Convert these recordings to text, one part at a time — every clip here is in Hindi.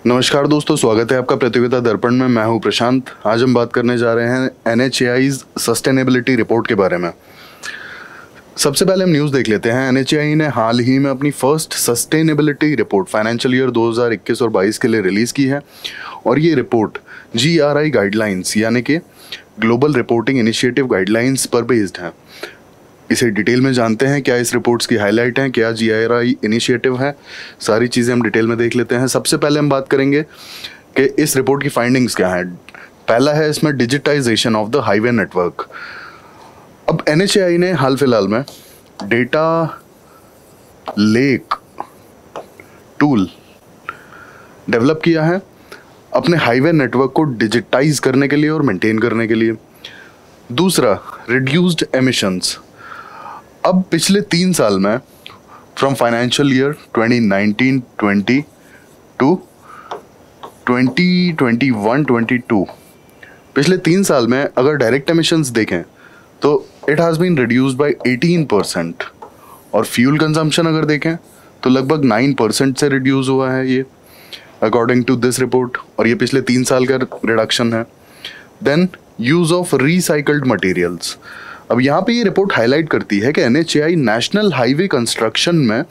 नमस्कार दोस्तों, स्वागत है आपका प्रतियोगिता दर्पण में। मैं हूं प्रशांत। आज हम बात करने जा रहे हैं NHAI's सस्टेनेबिलिटी रिपोर्ट के बारे में। सबसे पहले हम न्यूज़ देख लेते हैं। NHAI ने हाल ही में अपनी first sustainability report financial year 2021 और 22 के लिए रिलीज़ की है और ये रिपोर्ट GRI गाइडलाइंस यानी कि ग्लोबल रिपोर्टिंग इनिशिएटिव गाइडलाइंस पर बेस्ड है। इसे डिटेल में जानते हैं, क्या इस रिपोर्ट्स की हाईलाइट हैं, क्या GRI इनिशिएटिव है, सारी चीज़ें हम डिटेल में देख लेते हैं। सबसे पहले हम बात करेंगे कि इस रिपोर्ट की फाइंडिंग्स क्या हैं। पहला है इसमें digitization of the highway network. अब NHAI ने हाल फिलहाल में डेटा लेक टूल डेवलप किया है अपने हाईवे नेटवर्क को डिजिटाइज करने के लिए और मेंटेन करने के लिए। दूसरा, रिड्यूस्ड एमिशंस। अब पिछले 3 साल में फ्रॉम फाइनेंशियल ईयर 2019-20 टू 2021-22 पिछले 3 साल में अगर डायरेक्ट एमिशंस देखें तो it has been reduced by 18% और फ्यूल कंजम्पशन अगर देखें तो लगभग 9% से रिड्यूस हुआ है ये अकॉर्डिंग टू दिस रिपोर्ट, और ये पिछले 3 साल का रिडक्शन है। Then use of recycled materials. अब यहाँ पे ये रिपोर्ट हाईलाइट करती है कि NHAI नेशनल हाईवे कंस्ट्रक्शन में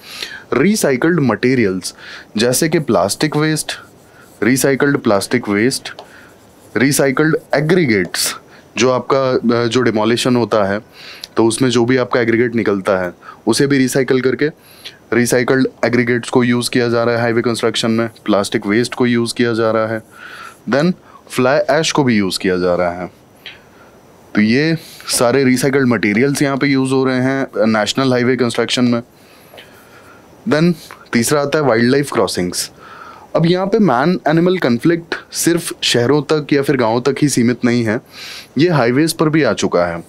रिसाइकल्ड मटेरियल्स जैसे कि plastic waste, recycled plastic waste, recycled aggregates, जो आपका जो डिमोलिशन होता है तो उसमें जो भी आपका एग्रीगेट निकलता है उसे भी रिसाइकल करके रिसाइकल्ड एग्रीगेट्स को यूज़ किया जा रहा है हाईवे कंस्ट्रक्शन में। प्लास्टिक वेस्ट को यूज़ किया जा रहा है। देन फ्लाई ऐश को भी यूज़ किया जा रहा है। तो ये सारे रिसाइकल्ड मटेरियल्स यहाँ पे यूज़ हो रहे हैं नेशनल हाईवे कंस्ट्रक्शन में। देन तीसरा आता है वाइल्ड लाइफ क्रॉसिंग्स। अब यहाँ पे मैन एनिमल कन्फ्लिक्ट सिर्फ शहरों तक या फिर गाँव तक ही सीमित नहीं है, ये हाईवेज़ पर भी आ चुका है।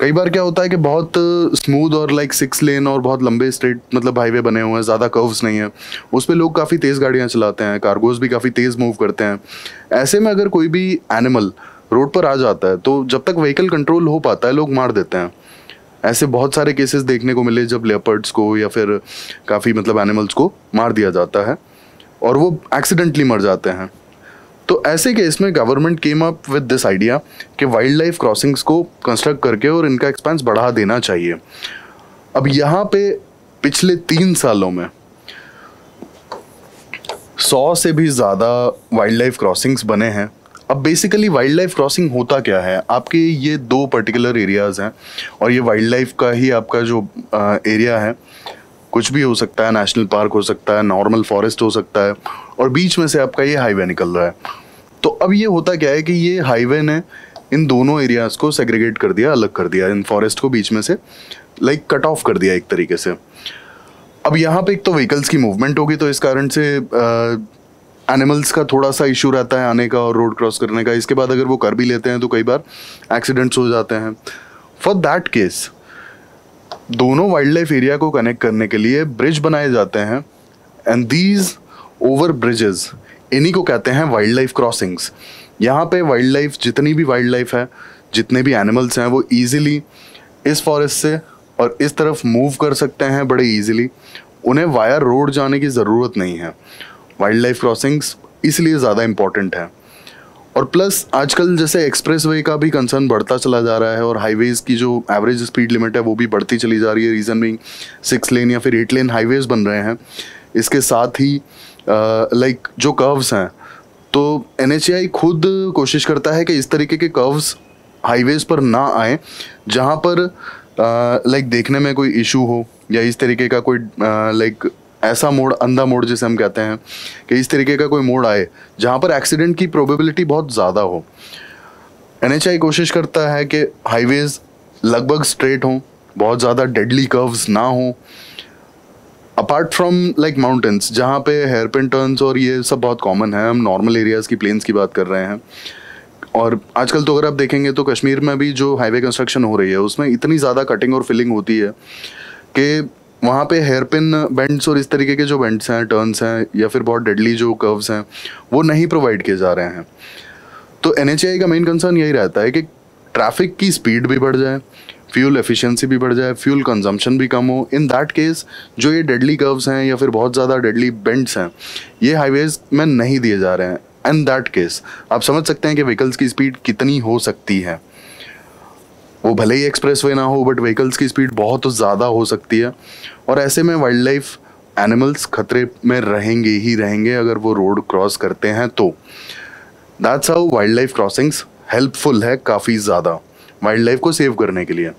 कई बार क्या होता है कि बहुत स्मूथ और 6 लेन और बहुत लंबे स्ट्रेट मतलब हाईवे बने हुए हैं, ज़्यादा कर्व्स नहीं है, उस पर लोग काफ़ी तेज़ गाड़ियाँ चलाते हैं, कार्गोज भी काफ़ी तेज़ मूव करते हैं। ऐसे में अगर कोई भी एनिमल रोड पर आ जाता है तो जब तक व्हीकल कंट्रोल हो पाता है लोग मार देते हैं। ऐसे बहुत सारे केसेस देखने को मिले जब लेपर्ड्स को या फिर काफ़ी मतलब एनिमल्स को मार दिया जाता है और वो एक्सीडेंटली मर जाते हैं। तो ऐसे केस में government came up with this idea कि वाइल्ड लाइफ क्रॉसिंग्स को कंस्ट्रक्ट करके और इनका एक्सपेंस बढ़ा देना चाहिए। अब यहाँ पे पिछले 3 सालों में 100 से भी ज़्यादा वाइल्ड लाइफ क्रॉसिंग्स बने हैं। अब बेसिकली वाइल्ड लाइफ क्रॉसिंग होता क्या है, आपके ये 2 पर्टिकुलर एरियाज़ हैं और ये वाइल्ड लाइफ का ही आपका जो एरिया है, कुछ भी हो सकता है, नेशनल पार्क हो सकता है, नॉर्मल फॉरेस्ट हो सकता है, और बीच में से आपका ये हाईवे निकल रहा है। तो अब ये होता क्या है कि ये हाईवे ने इन दोनों एरियाज़ को सेग्रीगेट कर दिया, अलग कर दिया, इन फॉरेस्ट को बीच में से कट ऑफ कर दिया एक तरीके से। अब यहाँ पे एक तो व्हीकल्स की मूवमेंट होगी तो इस कारण से एनिमल्स का थोड़ा सा इशू रहता है आने का और रोड क्रॉस करने का। इसके बाद अगर वो कर भी लेते हैं तो कई बार एक्सीडेंट्स हो जाते हैं। फॉर दैट केस दोनों वाइल्ड लाइफ एरिया को कनेक्ट करने के लिए ब्रिज बनाए जाते हैं एंड दीज ओवर ब्रिजेस, इन्हीं को कहते हैं वाइल्ड लाइफ क्रॉसिंग्स। यहाँ पे वाइल्ड लाइफ, जितनी भी वाइल्ड लाइफ है, जितने भी एनिमल्स हैं, वो ईजिली इस फॉरेस्ट से और इस तरफ मूव कर सकते हैं बड़े ईजिली। उन्हें वाया रोड जाने की ज़रूरत नहीं है। वाइल्ड लाइफ क्रॉसिंग्स इसलिए ज़्यादा इम्पॉर्टेंट है। और प्लस आजकल जैसे एक्सप्रेसवे का भी कंसर्न बढ़ता चला जा रहा है और हाईवेज़ की जो एवरेज स्पीड लिमिट है वो भी बढ़ती चली जा रही है। रीज़न भी 6 लेन या फिर 8 लेन हाईवेज़ बन रहे हैं। इसके साथ ही जो कर्व्स हैं, तो NHAI खुद कोशिश करता है कि इस तरीके के कर्व्स हाईवेज़ पर ना आए जहाँ पर देखने में कोई इशू हो, या इस तरीके का कोई ऐसा मोड़, अंधा मोड़ जिसे हम कहते हैं, कि इस तरीके का कोई मोड़ आए जहाँ पर एक्सीडेंट की प्रोबेबिलिटी बहुत ज़्यादा हो। NHAI कोशिश करता है कि हाईवेज़ लगभग स्ट्रेट हों, बहुत ज़्यादा डेडली कर्व्स ना हों, अपार्ट फ्रॉम माउंटेन्स जहाँ पे हेयरपिन टर्न्स और ये सब बहुत कॉमन है। हम नॉर्मल एरियाज़ की, प्लेन्स की बात कर रहे हैं। और आजकल तो अगर आप देखेंगे तो कश्मीर में भी जो हाईवे कंस्ट्रक्शन हो रही है उसमें इतनी ज़्यादा कटिंग और फिलिंग होती है कि वहाँ पे हेयरपिन बेंड्स और इस तरीके के जो बेंड्स हैं, टर्न्स हैं, या फिर बहुत डेडली जो कर्व्स हैं, वो नहीं प्रोवाइड किए जा रहे हैं। तो NHAI का मेन कंसर्न यही रहता है कि ट्रैफिक की स्पीड भी बढ़ जाए, फ्यूल एफिशिएंसी भी बढ़ जाए, फ्यूल कंजम्पशन भी कम हो। इन दैट केस जो ये डेडली कर्व्स हैं या फिर बहुत ज़्यादा डेडली बेंड्स हैं, ये हाईवेज में नहीं दिए जा रहे हैं। इन दैट केस आप समझ सकते हैं कि व्हीकल्स की स्पीड कितनी हो सकती है। वो भले ही एक्सप्रेसवे ना हो, बट व्हीकल्स की स्पीड बहुत ज़्यादा हो सकती है, और ऐसे में वाइल्ड लाइफ एनिमल्स खतरे में रहेंगे ही रहेंगे अगर वो रोड क्रॉस करते हैं तो। That's how wild life crossings helpful है काफ़ी ज़्यादा वाइल्ड लाइफ को सेव करने के लिए।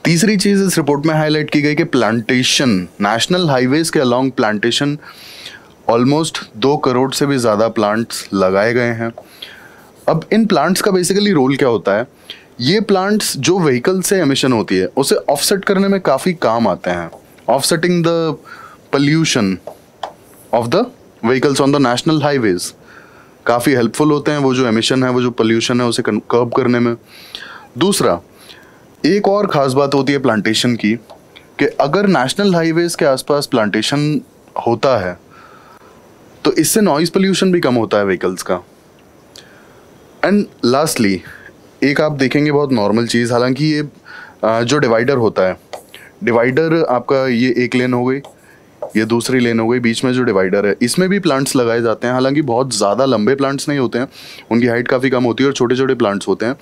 तीसरी चीज़ इस रिपोर्ट में हाईलाइट की गई कि प्लांटेशन, नेशनल हाईवेज के अलोंग प्लांटेशन ऑलमोस्ट 2 करोड़ से भी ज़्यादा प्लांट्स लगाए गए हैं। अब इन प्लांट्स का बेसिकली रोल क्या होता है? ये प्लांट्स जो व्हीकल से एमिशन होती है उसे ऑफसेट करने में काफ़ी काम आते हैं। Offsetting the pollution of the vehicles on the national highways काफ़ी हेल्पफुल होते हैं, वो जो एमिशन है, वो जो पोल्यूशन है, उसे कर्ब करने में। दूसरा, एक और ख़ास बात होती है प्लांटेशन की कि अगर नेशनल हाईवेज के आसपास प्लांटेशन होता है तो इससे नॉइज़ पोल्यूशन भी कम होता है व्हीकल्स का। एंड लास्टली, एक आप देखेंगे बहुत नॉर्मल चीज़, हालांकि ये जो डिवाइडर होता है, डिवाइडर आपका ये एक लेन हो गई, ये दूसरी लेन हो गई, बीच में जो डिवाइडर है इसमें भी प्लांट्स लगाए जाते हैं। हालांकि बहुत ज़्यादा लंबे प्लांट्स नहीं होते हैं, उनकी हाइट काफ़ी कम होती है और छोटे छोटे प्लांट्स होते हैं।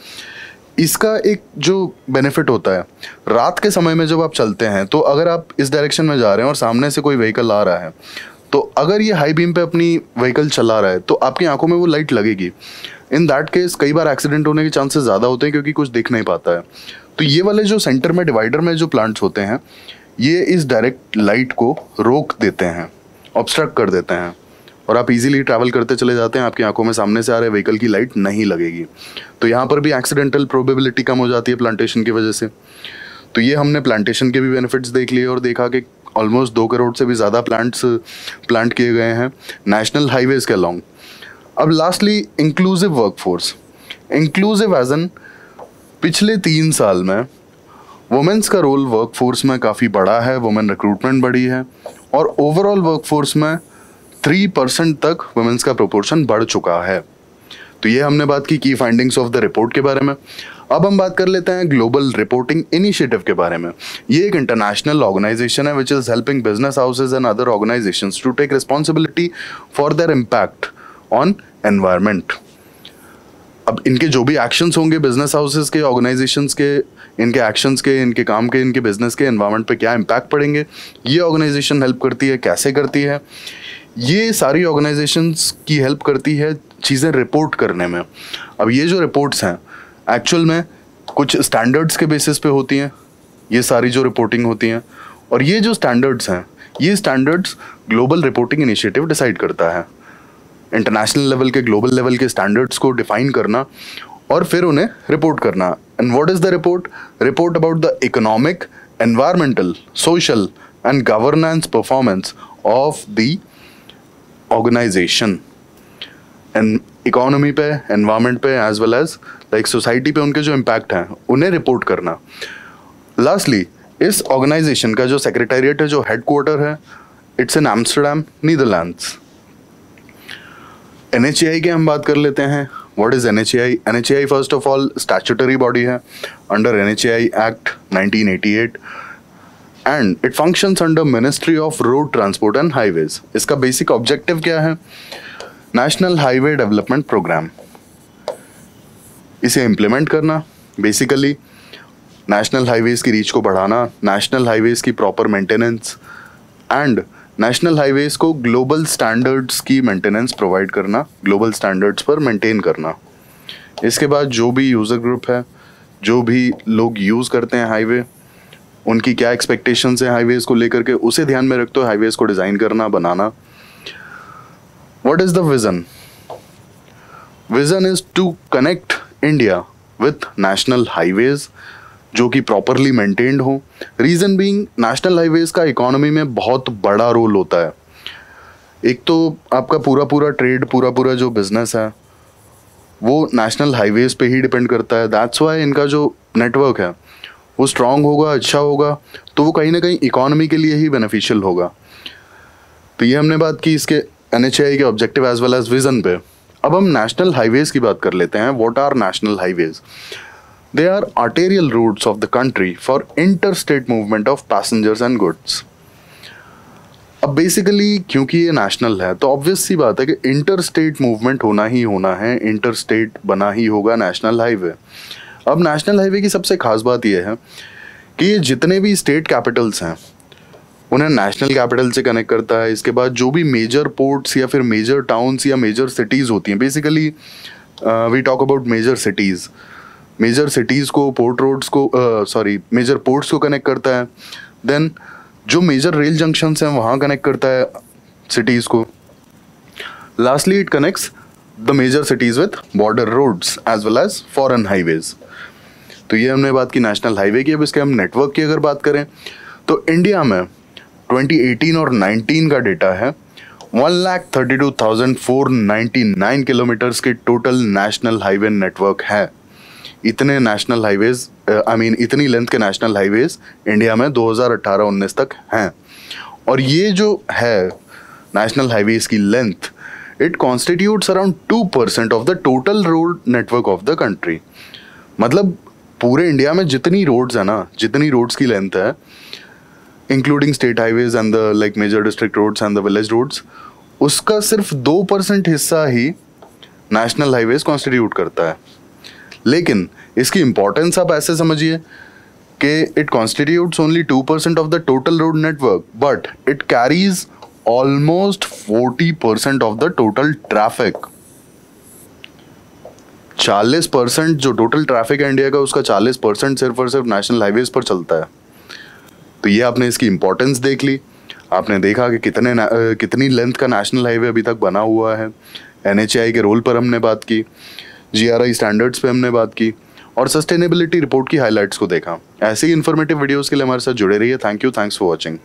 इसका एक जो बेनिफिट होता है, रात के समय में जब आप चलते हैं तो अगर आप इस डायरेक्शन में जा रहे हैं और सामने से कोई व्हीकल आ रहा है, तो अगर ये हाई बीम पे अपनी व्हीकल चला रहा है तो आपकी आंखों में वो लाइट लगेगी। इन दैट केस कई बार एक्सीडेंट होने के चांसेस ज़्यादा होते हैं क्योंकि कुछ दिख नहीं पाता है। तो ये वाले जो सेंटर में डिवाइडर में जो प्लांट्स होते हैं, ये इस डायरेक्ट लाइट को रोक देते हैं, ऑब्स्ट्रक्ट कर देते हैं, और आप इजीली ट्रैवल करते चले जाते हैं, आपकी आंखों में सामने से आ रहे व्हीकल की लाइट नहीं लगेगी। तो यहाँ पर भी एक्सीडेंटल प्रोबेबिलिटी कम हो जाती है प्लांटेशन की वजह से। तो ये हमने प्लांटेशन के भी बेनिफिट्स देख लिए और देखा कि ऑलमोस्ट 2 करोड़ से भी ज़्यादा प्लांट्स प्लांट किए गए हैं नेशनल हाईवेज के अलॉन्ग। अब lastly, inclusive workforce. Inclusive as an पिछले 3 साल में वुमेन्स का रोल वर्कफोर्स में काफ़ी बड़ा है, वुमेन रिक्रूटमेंट बढ़ी है, और ओवरऑल वर्कफोर्स में 3% तक वुमेन्स का प्रोपोर्शन बढ़ चुका है। तो ये हमने बात की फाइंडिंग्स ऑफ द रिपोर्ट के बारे में। अब हम बात कर लेते हैं ग्लोबल रिपोर्टिंग इनिशिएटिव के बारे में। ये एक इंटरनेशनल ऑर्गेनाइजेशन है which is helping business houses and other organizations to take responsibility for their impact on environment. अब इनके जो भी एक्शंस होंगे बिजनेस हाउसेस के, ऑर्गेनाइजेशंस के, इनके एक्शंस के, इनके काम के, इनके बिजनेस के एनवायरनमेंट पे क्या इम्पैक्ट पड़ेंगे, ये ऑर्गेनाइजेशन हेल्प करती है। कैसे करती है? ये सारी ऑर्गेनाइजेशंस की हेल्प करती है चीज़ें रिपोर्ट करने में। अब ये जो रिपोर्ट्स हैं एक्चुअल में कुछ स्टैंडर्ड्स के बेसिस पे होती हैं, ये सारी जो रिपोर्टिंग होती हैं, और ये जो स्टैंडर्ड्स हैं, ये standards global reporting initiative decide करता है। इंटरनेशनल लेवल के, ग्लोबल लेवल के स्टैंडर्ड्स को डिफाइन करना और फिर उन्हें रिपोर्ट करना। And what is the report? Report about the economic, environmental, social and governance performance of the organization. And economy पे, एनवायरमेंट पे, as well as like society पे उनके जो इम्पैक्ट हैं उन्हें रिपोर्ट करना। लास्टली, इस ऑर्गेनाइजेशन का जो सेक्रेटेरिएट है, जो हेडक्वार्टर है, it's in Amsterdam, Netherlands. NHAI की हम बात कर लेते हैं। What is NHAI? NHAI first of all statutory body है under NHAI act 1988 and it functions under ministry of road transport and highways. इसका बेसिक ऑब्जेक्टिव क्या है? नेशनल हाईवे डेवलपमेंट प्रोग्राम, इसे इम्प्लीमेंट करना, बेसिकली नेशनल हाईवेज की रीच को बढ़ाना, नेशनल हाईवेज की proper maintenance and national highways को ग्लोबल स्टैंडर्ड्स की मेंटेनेंस प्रोवाइड करना, ग्लोबल स्टैंडर्ड्स पर मेंटेन करना। इसके बाद जो भी यूज़र ग्रुप है, जो भी लोग यूज़ करते हैं हाईवे, उनकी क्या एक्सपेक्टेशंस हैं हाईवेज को लेकर के, उसे ध्यान में रखते हुए हाईवेज को डिज़ाइन करना, बनाना। What is the vision? Vision is to connect India with national highways जो कि प्रॉपरली मेंटेन्ड हो। रीज़न बीइंग, नेशनल हाईवेज का इकोनॉमी में बहुत बड़ा रोल होता है। एक तो आपका पूरा ट्रेड, पूरा जो बिजनेस है वो नेशनल हाईवेज पे ही डिपेंड करता है। दैट्स वाई इनका जो नेटवर्क है वो स्ट्रांग होगा, अच्छा होगा, तो वो कहीं ना कहीं इकोनॉमी के लिए ही बेनिफिशियल होगा। तो ये हमने बात की इसके NHAI के objective as well as vision पे। अब हम नेशनल हाईवेज की बात कर लेते हैं। What are national highways? They are arterial routes of the country for interstate movement of passengers and goods. अब बेसिकली क्योंकि ये नेशनल है तो ऑब्वियस सी बात है कि इंटरस्टेट मूवमेंट होना ही होना है, इंटरस्टेट बना ही होगा नेशनल हाईवे। अब नेशनल हाईवे की सबसे खास बात यह है कि ये जितने भी स्टेट कैपिटल्स हैं उन्हें नेशनल कैपिटल से कनेक्ट करता है। इसके बाद जो भी मेजर पोर्ट्स या फिर मेजर टाउन्स या मेजर सिटीज़ होती हैं, basically we talk about major cities, major cities को पोर्ट रोड्स को मेजर पोर्ट्स को कनेक्ट करता है। देन जो मेजर रेल जंक्शंस हैं वहाँ कनेक्ट करता है सिटीज़ को। Lastly it connects the major cities with border roads as well as foreign highways. तो ये हमने बात की नेशनल हाईवे की। अब इसके हम नेटवर्क की अगर बात करें तो इंडिया में 2018 और 19 का डेटा है 1,32,499 किलोमीटर्स के टोटल नेशनल हाईवे नेटवर्क है। इतने नेशनल हाईवेज इतनी लेंथ के नेशनल हाईवेज इंडिया में 2018-19 तक हैं। और ये जो है नेशनल हाईवेज की length, it constitutes around 2% of the total road network of the country. मतलब पूरे इंडिया में जितनी रोड्स है ना, जितनी रोड्स की लेंथ है, including state highways and the like major district roads and the village roads, उसका सिर्फ 2% हिस्सा ही नेशनल हाईवेज कॉन्स्टिट्यूट करता है। लेकिन इसकी इंपॉर्टेंस आप ऐसे समझिए कि it constitutes only 2% of the total road network, but it carries almost 40% of the total traffic. 40% जो टोटल ट्रैफिक है इंडिया का, उसका 40% सिर्फ और सिर्फ नेशनल हाईवेज पर चलता है। तो ये आपने इसकी इंपॉर्टेंस देख ली। आपने देखा कि कितनी लेंथ का नेशनल हाईवे अभी तक बना हुआ है। NHAI के रोल पर हमने बात की, GRI स्टैंडर्ड्स पे हमने बात की, और सस्टेनेबिलिटी रिपोर्ट की हाइलाइट्स को देखा। ऐसे ही इन्फॉर्मेटिव वीडियोस के लिए हमारे साथ जुड़े रहिए। Thank you, thanks for watching.